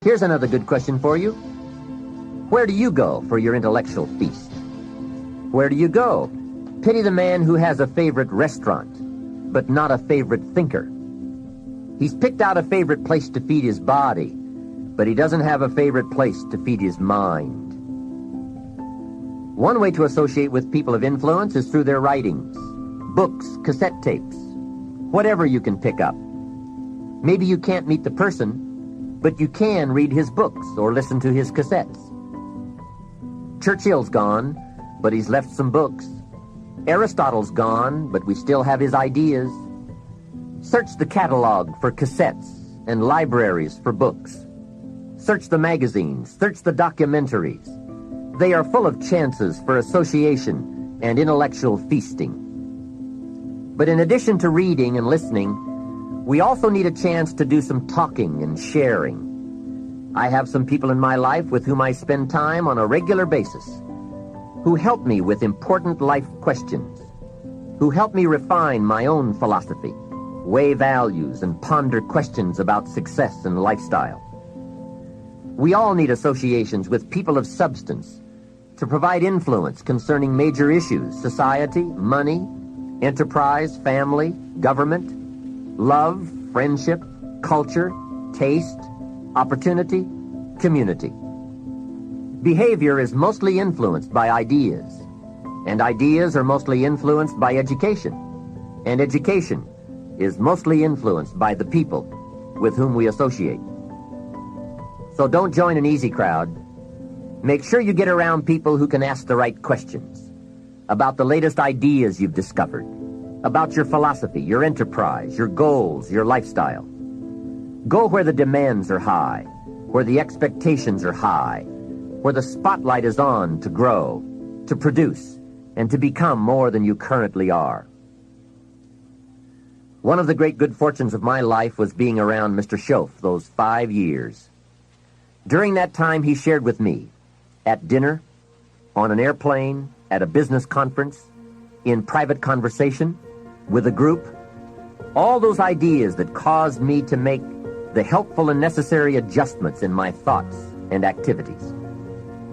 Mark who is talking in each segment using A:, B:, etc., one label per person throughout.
A: Here's another good question for you. Where do you go for your intellectual feast? Where do you go? Pity the man who has a favorite restaurant, but not a favorite thinker. He's picked out a favorite place to feed his body, but he doesn't have a favorite place to feed his mind. One way to associate with people of influence is through their writings, books, cassette tapes, whatever you can pick up. Maybe you can't meet the person, but you can read his books or listen to his cassettes. Churchill's gone, but he's left some books. Aristotle's gone, but we still have his ideas. Search the catalog for cassettes and libraries for books. Search the magazines, search the documentaries. They are full of chances for association and intellectual feasting. But in addition to reading and listening, we also need a chance to do some talking and sharing. I have some people in my life with whom I spend time on a regular basis, who help me with important life questions, who help me refine my own philosophy, weigh values, and ponder questions about success and lifestyle. We all need associations with people of substance to provide influence concerning major issues: society, money, enterprise, family, government, love, friendship, culture, taste, opportunity, community. Behavior is mostly influenced by ideas, and ideas are mostly influenced by education, and education is mostly influenced by the people with whom we associate. So don't join an easy crowd. Make sure you get around people who can ask the right questions about the latest ideas you've discovered, about your philosophy, your enterprise, your goals, your lifestyle. Go where the demands are high, where the expectations are high, where the spotlight is on to grow, to produce, and to become more than you currently are. One of the great good fortunes of my life was being around Mr. Schoaf those 5 years. During that time, he shared with me, at dinner, on an airplane, at a business conference, in private conversation, with a group, all those ideas that caused me to make the helpful and necessary adjustments in my thoughts and activities.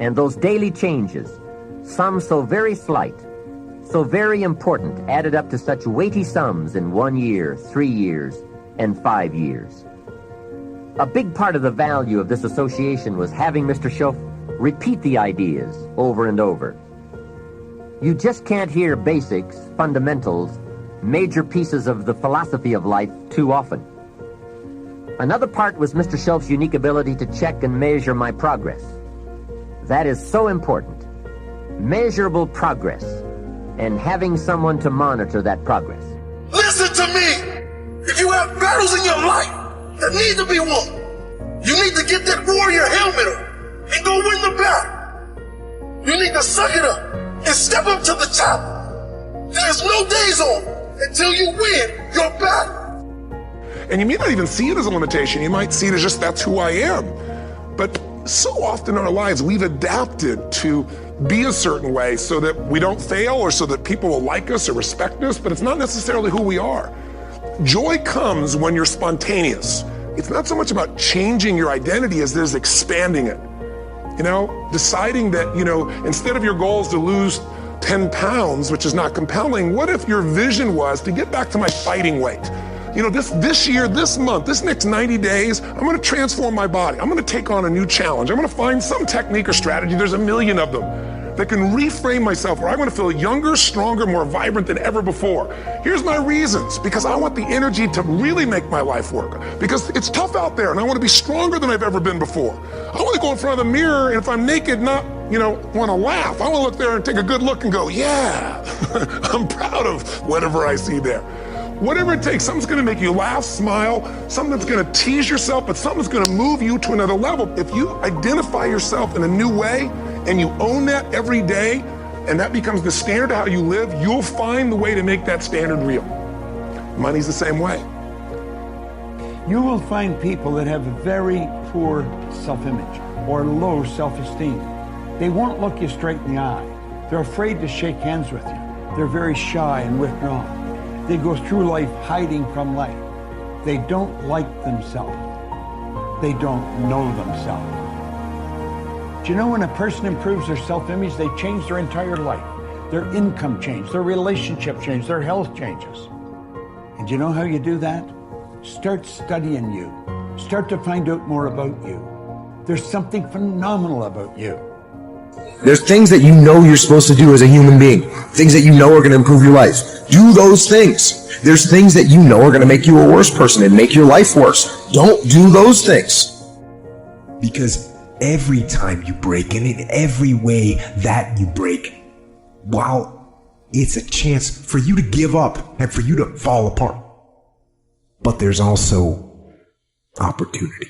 A: And those daily changes, some so very slight, so very important, added up to such weighty sums in 1 year, 3 years, and 5 years. A big part of the value of this association was having Mr. Schoaf repeat the ideas over and over. You just can't hear basics, fundamentals, major pieces of the philosophy of life too often. Another part was Mr. Schoaf's unique ability to check and measure my progress. That is so important. Measurable progress, and having someone to monitor that progress.
B: Listen to me! If you have battles in your life that need to be won, you need to get that warrior helmet on and go win the battle. You need to suck it up and step up to the challenge. There's no days off until you win your battle.
C: And you may not even see it as a limitation. You might see it as just, that's who I am. But so often in our lives, we've adapted to be a certain way so that we don't fail or so that people will like us or respect us, but it's not necessarily who we are. Joy comes when you're spontaneous. It's not so much about changing your identity as it is expanding it. You know, deciding that, instead of your goal is to lose 10 pounds, which is not compelling, what if your vision was to get back to my fighting weight? This year, this month, this next 90 days, I'm going to transform my body. I'm going to take on a new challenge. I'm going to find some technique or strategy, there's a million of them, that can reframe myself where I want to feel younger, stronger, more vibrant than ever before. Here's my reasons. Because I want the energy to really make my life work. Because it's tough out there and I want to be stronger than I've ever been before. I want to go in front of the mirror and if I'm naked, not, want to laugh. I want to look there and take a good look and go, yeah, I'm proud of whatever I see there. Whatever it takes, something's going to make you laugh, smile, something that's going to tease yourself, but something's going to move you to another level. If you identify yourself in a new way and you own that every day, and that becomes the standard of how you live, you'll find the way to make that standard real. Money's the same way.
D: You will find people that have a very poor self-image or low self-esteem. They won't look you straight in the eye. They're afraid to shake hands with you. They're very shy and withdrawn. They go through life hiding from life. They don't like themselves. they don't know themselves. Do you know when a person improves their self-image, they change their entire life? Their income changes, their relationship changes, their health changes. And do you know how you do that? Start studying you. Start to find out more about you. There's something phenomenal about you.
E: There's things that you know you're supposed to do as a human being. Things that you know are going to improve your life. Do those things. There's things that you know are going to make you a worse person and make your life worse. Don't do those things.
F: Because every time you break, and in every way that you break, while it's a chance for you to give up and for you to fall apart, but there's also opportunity.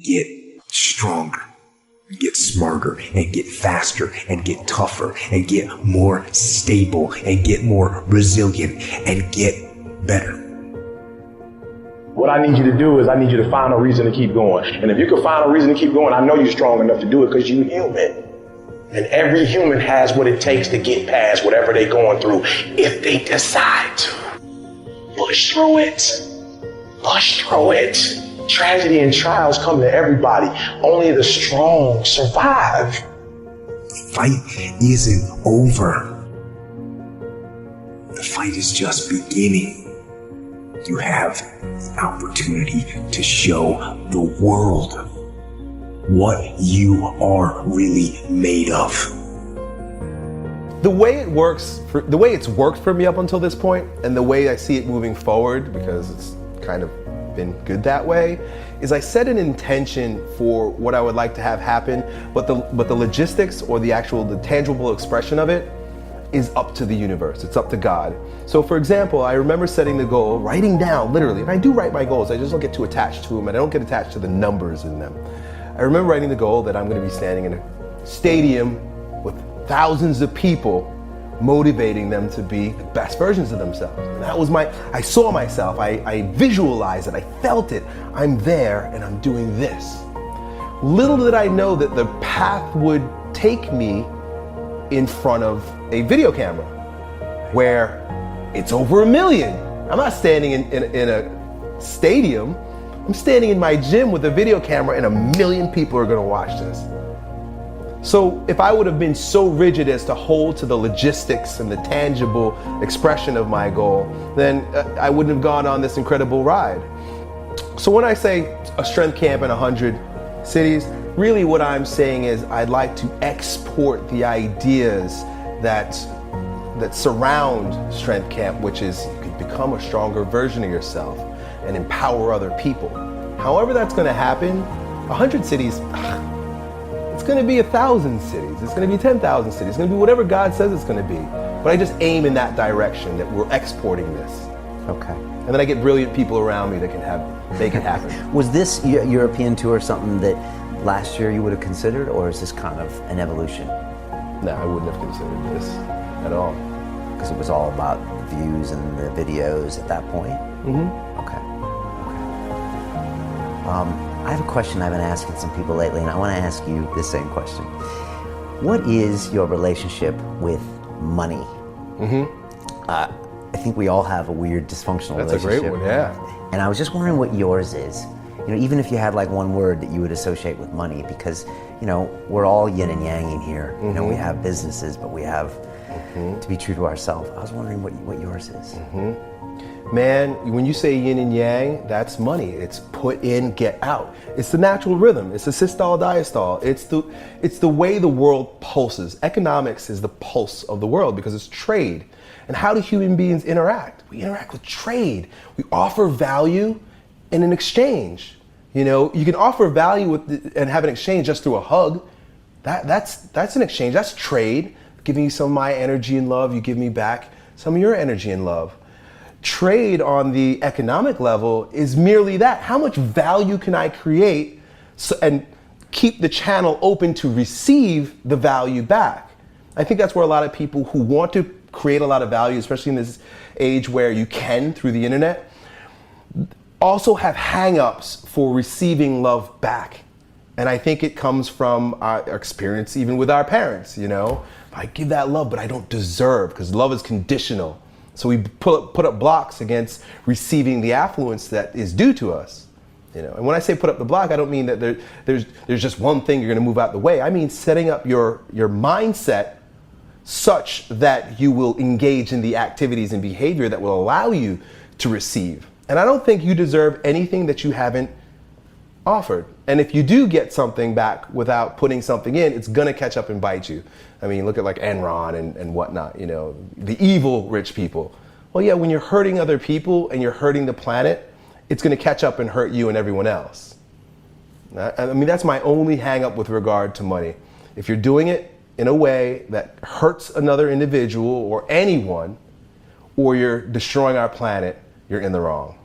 F: Get stronger, get smarter, and get faster, and get tougher, and get more stable, and get more resilient, and get better.
G: What I need you to do is I need you to find a reason to keep going. And if you can find a reason to keep going, I know you're strong enough to do it because you're human. And every human has what it takes to get past whatever they're going through if they decide to. Push through it. Push through it. Tragedy and trials come to everybody. Only the strong survive.
F: The fight isn't over. The fight is just beginning. You have the opportunity to show the world what you are really made of.
H: The way it's worked for me up until this point, and the way I see it moving forward, because it's kind of been good that way, is I set an intention for what I would like to have happen, but the logistics or the tangible expression of it is up to the universe. It's up to God. So for example, I remember setting the goal, writing down literally, and I do write my goals, I just don't get too attached to them, and I don't get attached to the numbers in them. I remember writing the goal that I'm going to be standing in a stadium with thousands of people, motivating them to be the best versions of themselves. And that was I saw myself, I visualized it, I felt it. I'm there and I'm doing this. Little did I know that the path would take me in front of a video camera where it's over 1 million. I'm not standing in a stadium. I'm standing in my gym with a video camera and 1 million people are gonna watch this. So if I would have been so rigid as to hold to the logistics and the tangible expression of my goal, then I wouldn't have gone on this incredible ride. So when I say a strength camp in 100 cities, really what I'm saying is I'd like to export the ideas that surround strength camp, which is you can become a stronger version of yourself and empower other people. However that's going to happen, 100 cities, it's going to be 1,000 cities, it's going to be 10,000 cities, it's going to be whatever God says it's going to be. But I just aim in that direction, that we're exporting this.
I: Okay.
H: And then I get brilliant people around me that can make it happen.
I: Was this European tour something that last year you would have considered, or is this kind of an evolution?
H: No, I wouldn't have considered this at all.
I: Because it was all about the views and the videos at that point?
H: Mm-hmm.
I: Okay. I have a question I've been asking some people lately, and I want to ask you the same question. What is your relationship with money?
H: Mm-hmm.
I: I think we all have a weird dysfunctional relationship.
H: That's a great one, yeah.
I: And I was just wondering what yours is. You know, even if you had like one word that you would associate with money, because, you know, we're all yin and yang in here.
H: Mm-hmm.
I: You know, we have businesses, but we have to be true to ourselves. I was wondering what yours is.
H: Mm-hmm. Man, when you say yin and yang, that's money. It's put in, get out. It's the natural rhythm. It's the systole, diastole. It's the way the world pulses. Economics is the pulse of the world because it's trade. And how do human beings interact? We interact with trade. We offer value in an exchange. You know, you can offer value and have an exchange just through a hug. That's an exchange. That's trade. Giving you some of my energy and love, you give me back some of your energy and love. Trade on the economic level is merely that. How much value can I create and keep the channel open to receive the value back? I think that's where a lot of people who want to create a lot of value, especially in this age where you can through the internet, also have hang-ups for receiving love back. And I think it comes from our experience even with our parents, you know? I give that love, but I don't deserve, because love is conditional. So we put up blocks against receiving the affluence that is due to us. You know, and when I say put up the block, I don't mean that there's just one thing you're going to move out the way. I mean setting up your mindset such that you will engage in the activities and behavior that will allow you to receive. And I don't think you deserve anything that you haven't offered. And if you do get something back without putting something in, it's going to catch up and bite you. I mean, look at like Enron and whatnot, you know, the evil rich people. Well, yeah, when you're hurting other people and you're hurting the planet, it's going to catch up and hurt you and everyone else. I mean, that's my only hang up with regard to money. If you're doing it in a way that hurts another individual or anyone, or you're destroying our planet, you're in the wrong.